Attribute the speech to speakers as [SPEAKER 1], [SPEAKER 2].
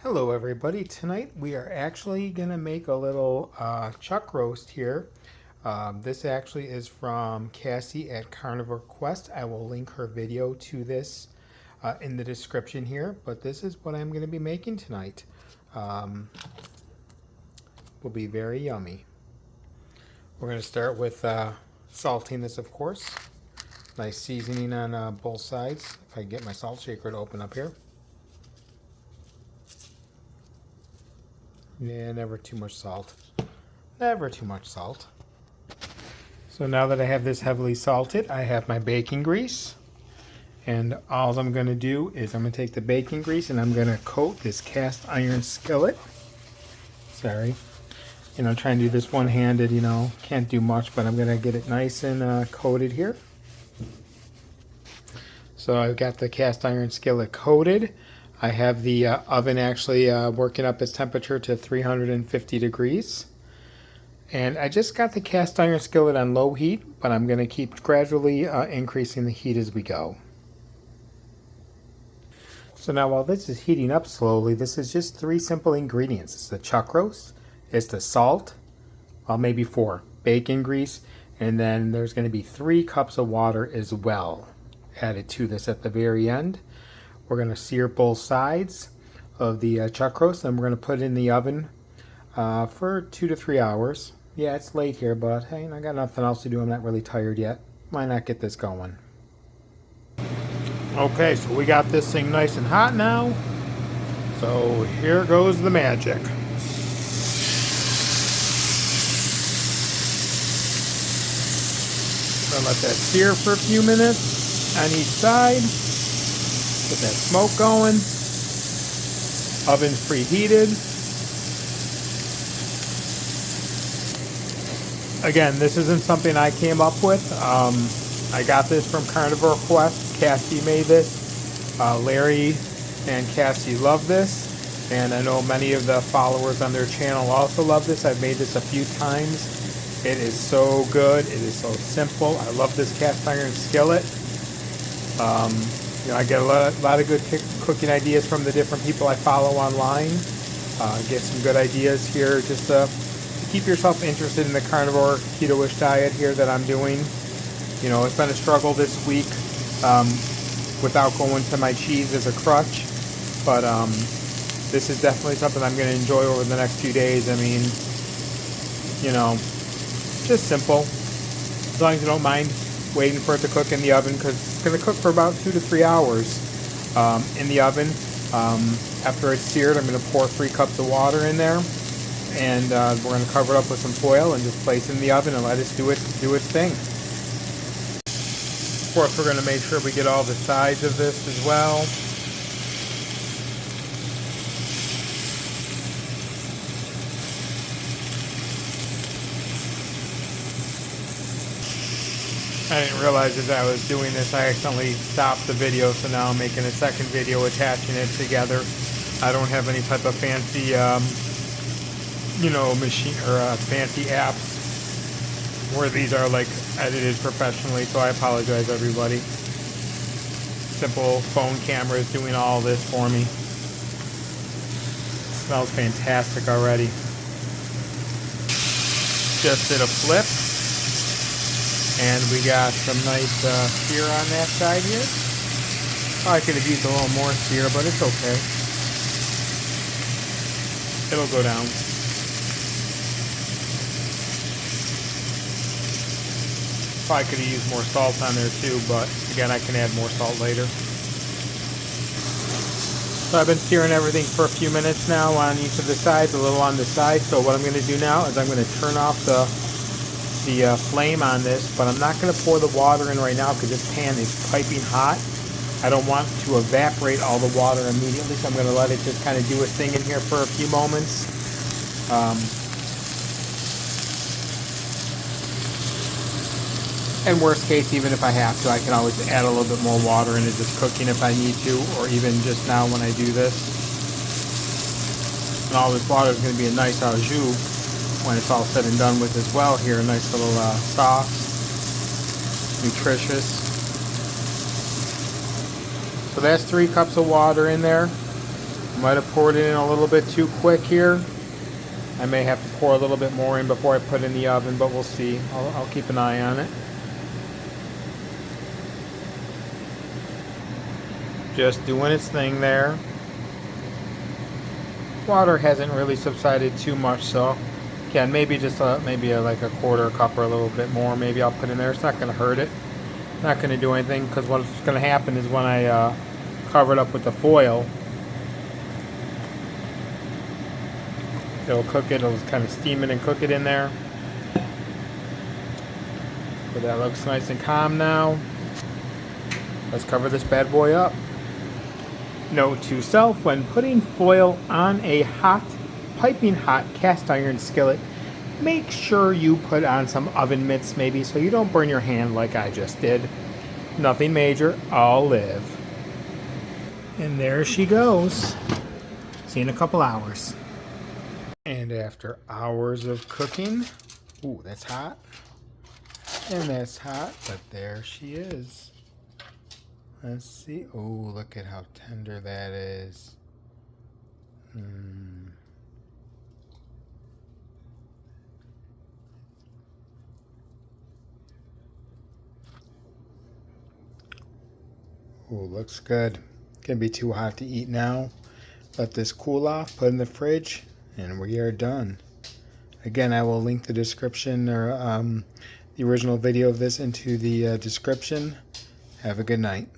[SPEAKER 1] Hello everybody. Tonight we are actually going to make a little chuck roast here. This actually is from Cassie at Carnivore Quest. I will link her video to this in the description here, but this is what I'm going to be making tonight. Will be very yummy. We're going to start with salting this, of course. Nice seasoning on both sides. If I can get my salt shaker to open up here. Yeah, never too much salt. Never too much salt. So now that I have this heavily salted, I have my bacon grease. And all I'm going to do is I'm going to take the bacon grease and I'm going to coat this cast iron skillet. Sorry. Trying to do this one-handed, can't do much, but I'm going to get it nice and coated here. So I've got the cast iron skillet coated. I have the oven actually working up its temperature to 350 degrees. And I just got the cast iron skillet on low heat, but I'm going to keep gradually increasing the heat as we go. So now while this is heating up slowly, this is just 3 simple ingredients. It's the chuck roast, it's the salt, well maybe 4, bacon grease, and then there's going to be 3 cups of water as well added to this at the very end. We're going to sear both sides of the chuck roast, and we're going to put it in the oven for 2 to 3 hours. Yeah, it's late here, but hey, I got nothing else to do. I'm not really tired yet. Why not get this going? Okay, so we got this thing nice and hot now. So here goes the magic. Gonna let that sear for a few minutes on each side. Get that smoke going. Oven's preheated. Again, this isn't something I came up with. I got this from Carnivore Quest. Cassie made this. Larry and Cassie love this. And I know many of the followers on their channel also love this. I've made this a few times. It is so good. It is so simple. I love this cast iron skillet. I get a lot of good cooking ideas from the different people I follow online. Get some good ideas here just to keep yourself interested in the carnivore keto-ish diet here that I'm doing. It's been a struggle this week without going to my cheese as a crutch, but this is definitely something I'm going to enjoy over the next few days. I mean, just simple. As long as you don't mind waiting for it to cook in the oven, because it's going to cook for about 2 to 3 hours in the oven. After it's seared, I'm going to pour 3 cups of water in there. And we're going to cover it up with some foil and just place it in the oven and let it do its thing. Of course, we're going to make sure we get all the sides of this as well. I didn't realize as I was doing this, I accidentally stopped the video, so now I'm making a second video attaching it together. I don't have any type of fancy machine or fancy apps where these are like edited professionally, so I apologize everybody. Simple phone camera is doing all this for me. Smells fantastic already. Just did a flip, and we got some nice sear on that side here. I could have used a little more sear, but it's okay. It'll go down. Probably could have used more salt on there too, but again, I can add more salt later. So I've been searing everything for a few minutes now on each of the sides, a little on the side. So what I'm going to do now is I'm going to turn off the flame on this, but I'm not going to pour the water in right now because this pan is piping hot. I don't want to evaporate all the water immediately, so I'm going to let it just kind of do its thing in here for a few moments. And worst case, even if I have to, I can always add a little bit more water into this cooking if I need to, or even just now when I do this. And all this water is going to be a nice au jus when it's all said and done with as well here. A nice little sauce, nutritious. So that's 3 cups of water in there. Might have poured it in a little bit too quick here. I may have to pour a little bit more in before I put it in the oven, but we'll see. I'll keep an eye on it. Just doing its thing there. Water hasn't really subsided too much, so again, maybe just like a quarter cup or a little bit more. Maybe I'll put in there. It's not going to hurt it. Not going to do anything, because what's going to happen is when I cover it up with the foil, it'll cook it. It'll kind of steam it and cook it in there. But that looks nice and calm now. Let's cover this bad boy up. Note to self: when putting foil on a piping hot cast iron skillet, make sure you put on some oven mitts maybe so you don't burn your hand like I just did. Nothing major, I'll live. And there she goes. See you in a couple hours. And after hours of cooking, ooh, that's hot. And that's hot, but there she is. Let's see. Oh, look at how tender that is. Oh, looks good. Can't be too hot to eat now. Let this cool off, put in the fridge, and we are done. Again, I will link the description or the original video of this into the description. Have a good night.